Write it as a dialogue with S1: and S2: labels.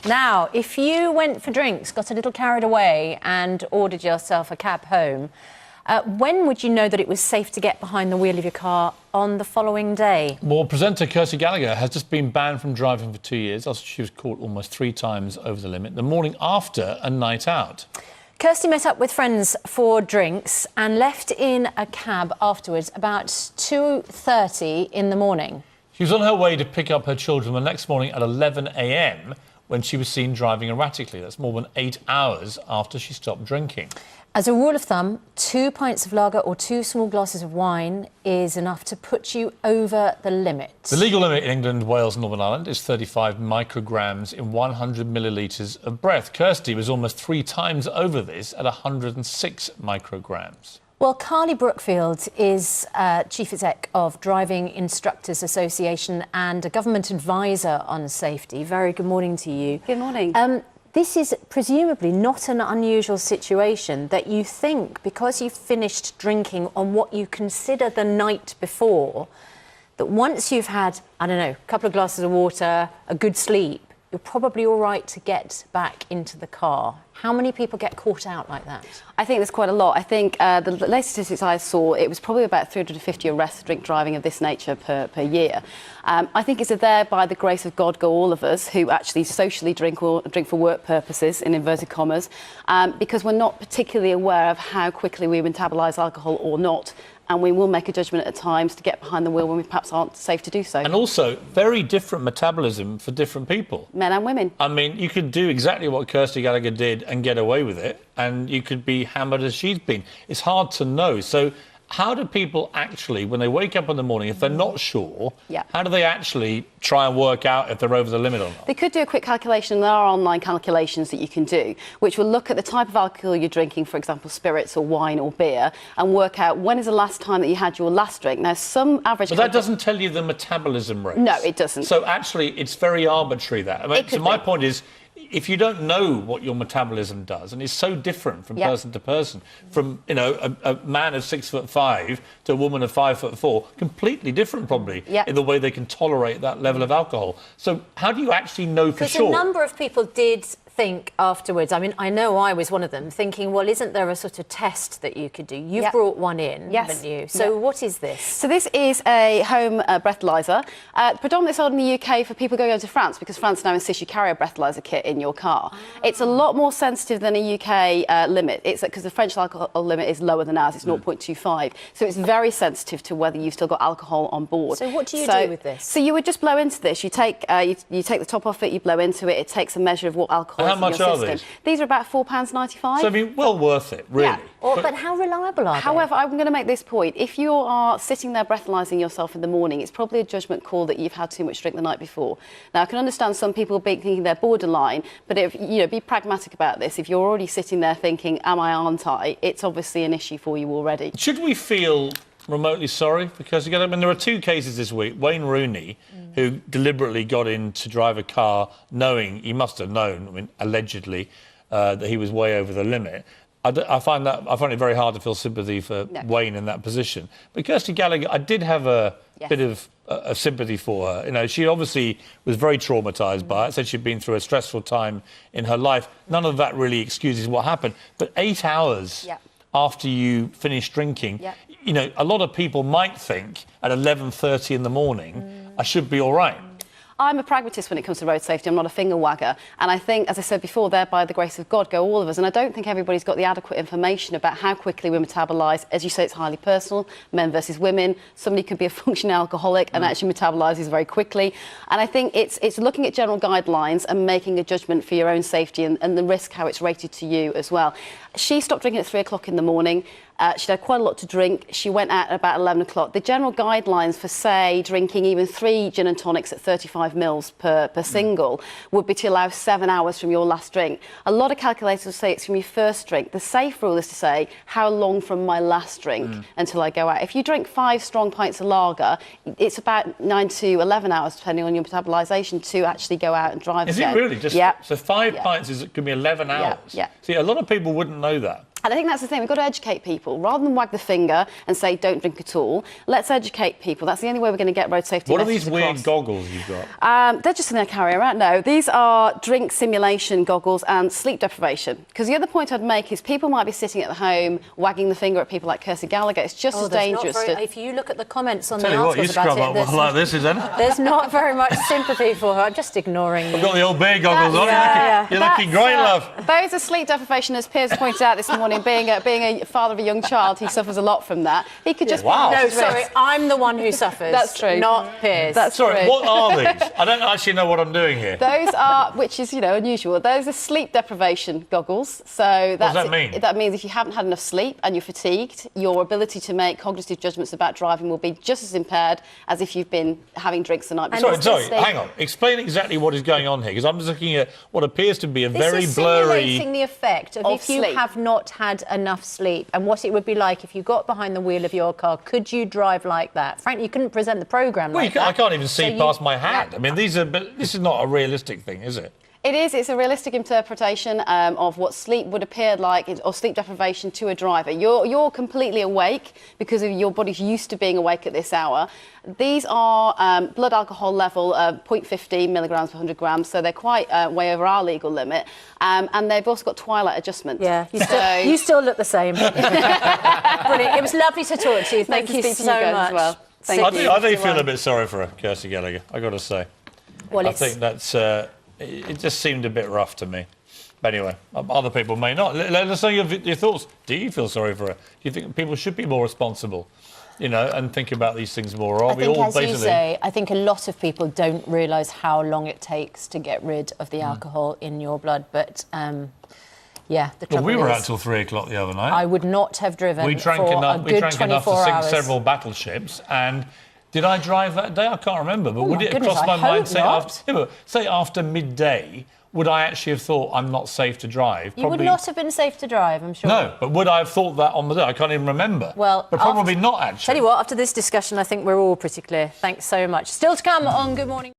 S1: Now, if you went for drinks, got a little carried away and ordered yourself a cab home, when would you know that it was safe to get behind the wheel of your car on the following day?
S2: Well, presenter Kirsty Gallagher has just been banned from driving for 2 years after she was caught almost 3 times over the limit the morning after a night out.
S1: Kirsty met up with friends for drinks and left in a cab afterwards about 2:30 in the morning.
S2: She was on her way to pick up her children the next morning at 11 a.m. when she was seen driving erratically. That's more than 8 hours after she stopped drinking.
S1: As a rule of thumb, 2 pints of lager or 2 small glasses of wine is enough to put you over the limit.
S2: The legal limit in England, Wales and Northern Ireland is 35 micrograms in 100 millilitres of breath. Kirsty was almost 3 times over this at 106 micrograms.
S1: Well, Carly Brookfield is Chief Exec of Driving Instructors Association and a government advisor on safety. Very good morning to you.
S3: Good morning.
S1: This is presumably not an unusual situation that you think, because you've finished drinking on what you consider the night before, that once you've had, I don't know, a couple of glasses of water, a good sleep, you're probably all right to get back into the car. How many people get caught out like that?
S3: I think there's quite a lot. I think the latest statistics I saw, it was probably about 350 arrests for drink driving of this nature per year. I think it's there by the grace of God go all of us who actually socially drink for work purposes, in inverted commas, because we're not particularly aware of how quickly we metabolise alcohol or not. And we will make a judgment at times to get behind the wheel when we perhaps aren't safe to do so.
S2: And also, very different metabolism for different people.
S3: Men and women.
S2: I mean, you could do exactly what Kirsty Gallagher did and get away with it, and you could be hammered as she's been. It's hard to know. So how do people actually, when they wake up in the morning, if they're not sure, how do they actually try and work out if they're over the limit or not?
S3: They could do a quick calculation. There are online calculations that you can do, which will look at the type of alcohol you're drinking, for example, spirits or wine or beer, and work out when is the last time that you had your last drink. Now, some average...
S2: But that doesn't tell you the metabolism rates.
S3: No, it doesn't.
S2: So actually, it's very arbitrary, that. I mean, so my point is, if you don't know what your metabolism does, and it's so different from person to person, from, you know, a man of 6'5" to a woman of 5'4", completely different probably in the way they can tolerate that level of alcohol. So how do you actually know for sure?
S1: Because a number of people did think afterwards, I mean, I know I was one of them, thinking, well, isn't there a sort of test that you could do? You've brought one in, haven't you? So what is this?
S3: So this is a home breathalyzer, predominantly sold in the UK for people going over to France, because France now insists you carry a breathalyzer kit in your car. It's a lot more sensitive than a UK limit. It's because the French alcohol limit is lower than ours, it's 0.25. So it's very sensitive to whether you've still got alcohol on board.
S1: So what do you do with this?
S3: So you would just blow into this. You take you take the top off it, you blow into it, it takes a measure of what alcohol
S2: How much are
S3: these?
S2: these?
S3: These are about £4.95.
S2: So, I mean, well worth it, really.
S1: Yeah. But how reliable are they?
S3: However, I'm going to make this point. If you are sitting there breathalyzing yourself in the morning, it's probably a judgment call that you've had too much drink the night before. Now, I can understand some people thinking they're borderline, but if you know, be pragmatic about this. If you're already sitting there thinking, am I, aren't I, it's obviously an issue for you already.
S2: Should we feel remotely sorry? Because again, I mean, there are 2 cases this week. Wayne Rooney, who deliberately got in to drive a car knowing, he must have known, I mean, allegedly, that he was way over the limit. I find it very hard to feel sympathy for Wayne in that position. But Kirsty Gallagher, I did have a bit of sympathy for her. You know, she obviously was very traumatised by it, said she'd been through a stressful time in her life. None of that really excuses what happened. But 8 hours after you finish drinking, you know, a lot of people might think at 11:30 in the morning, I should be all right.
S3: I'm a pragmatist when it comes to road safety. I'm not a finger wagger. And I think, as I said before, there by the grace of God go all of us. And I don't think everybody's got the adequate information about how quickly we metabolise. As you say, it's highly personal, men versus women. Somebody could be a functioning alcoholic and actually metabolises very quickly. And I think it's looking at general guidelines and making a judgment for your own safety and the risk, how it's rated to you as well. She stopped drinking at 3 o'clock in the morning. She'd had quite a lot to drink. She went out at about 11 o'clock. The general guidelines for, say, drinking even 3 gin and tonics at 35 mils per single would be to allow 7 hours from your last drink. A lot of calculators will say it's from your first drink. The safe rule is to say, how long from my last drink until I go out? If you drink 5 strong pints of lager, it's about 9 to 11 hours, depending on your metabolisation, to actually go out and drive again.
S2: Is it really? Just, so 5 pints could be 11 hours?
S3: Yeah.
S2: See, a lot of people wouldn't know that.
S3: And I think that's the thing, we've got to educate people. Rather than wag the finger and say, don't drink at all, let's educate people. That's the only way we're going to get road safety
S2: What are
S3: messages
S2: these weird
S3: across.
S2: goggles you've got?
S3: They're just going to carry around. No, these are drink simulation goggles and sleep deprivation. Because the other point I'd make is people might be sitting at home wagging the finger at people like Kirsty Gallagher. It's just as dangerous.
S1: If you look at the comments on
S2: Tell
S1: the
S2: you what, you
S1: articles about
S2: scrub up
S1: it,
S2: like this, Susanna.
S1: there's not very much sympathy for her. I'm just ignoring you.
S2: I've got the old bear goggles on. You're looking
S3: That's,
S2: great, love.
S3: Those are sleep deprivation, as Piers pointed out this morning. Being a father of a young child, he suffers a lot from that. He could just...
S2: Wow.
S1: No, sorry, I'm the one who suffers.
S3: That's true.
S1: Not Piers.
S3: That's
S2: Sorry,
S3: true.
S2: what are these? I don't actually know what I'm doing here.
S3: Those are, which is, unusual, those are sleep deprivation goggles. So that's,
S2: does that mean?
S3: That means if you haven't had enough sleep and you're fatigued, your ability to make cognitive judgments about driving will be just as impaired as if you've been having drinks the night before.
S2: Sorry, hang on. Explain exactly what is going on here, because I'm just looking at what appears to be a very blurry...
S1: simulating the effect of if you
S3: sleep.
S1: have not had enough sleep and what it would be like if you got behind the wheel of your car. Could you drive like that? Frankly, you couldn't present the programme like that.
S2: I can't even see
S1: So
S2: past my hand. I mean, this is not a realistic thing, is it?
S3: It is. It's a realistic interpretation of what sleep would appear like, or sleep deprivation to a driver. You're completely awake because of your body's used to being awake at this hour. These are blood alcohol level 0.15 milligrams per 100 grams, so they're quite way over our legal limit. And they've also got twilight adjustment.
S1: Yeah, you still look the same. Brilliant. It was lovely to talk to you. Thank you so much.
S3: As well. Thank you.
S2: I do feel a bit sorry for her, Kirsty Gallagher, I've got to say.
S1: Well,
S2: I think that's... it just seemed a bit rough to me. But anyway, other people may not. Let us know your thoughts. Do you feel sorry for her? Do you think people should be more responsible, and think about these things more? Or are we all basically...
S1: As you say, I think a lot of people don't realise how long it takes to get rid of the alcohol in your blood. But, yeah, the trouble
S2: we were
S1: is,
S2: out till 3 o'clock the other night.
S1: I would not have driven
S2: We drank
S1: for
S2: enough.
S1: a
S2: We
S1: good
S2: drank enough to
S1: 24
S2: sink
S1: hours.
S2: several battleships. And did I drive that day? I can't remember. But
S1: Oh
S2: would
S1: my
S2: it have
S1: goodness,
S2: crossed my
S1: I
S2: mind?
S1: hope not.
S2: Say after midday, would I actually have thought I'm not safe to drive?
S1: You would not have been safe to drive, I'm sure.
S2: No, but would I have thought that on the day? I can't even remember.
S1: Well,
S2: but probably not actually.
S1: Tell you what, after this discussion, I think we're all pretty clear. Thanks so much. Still to come on Good Morning.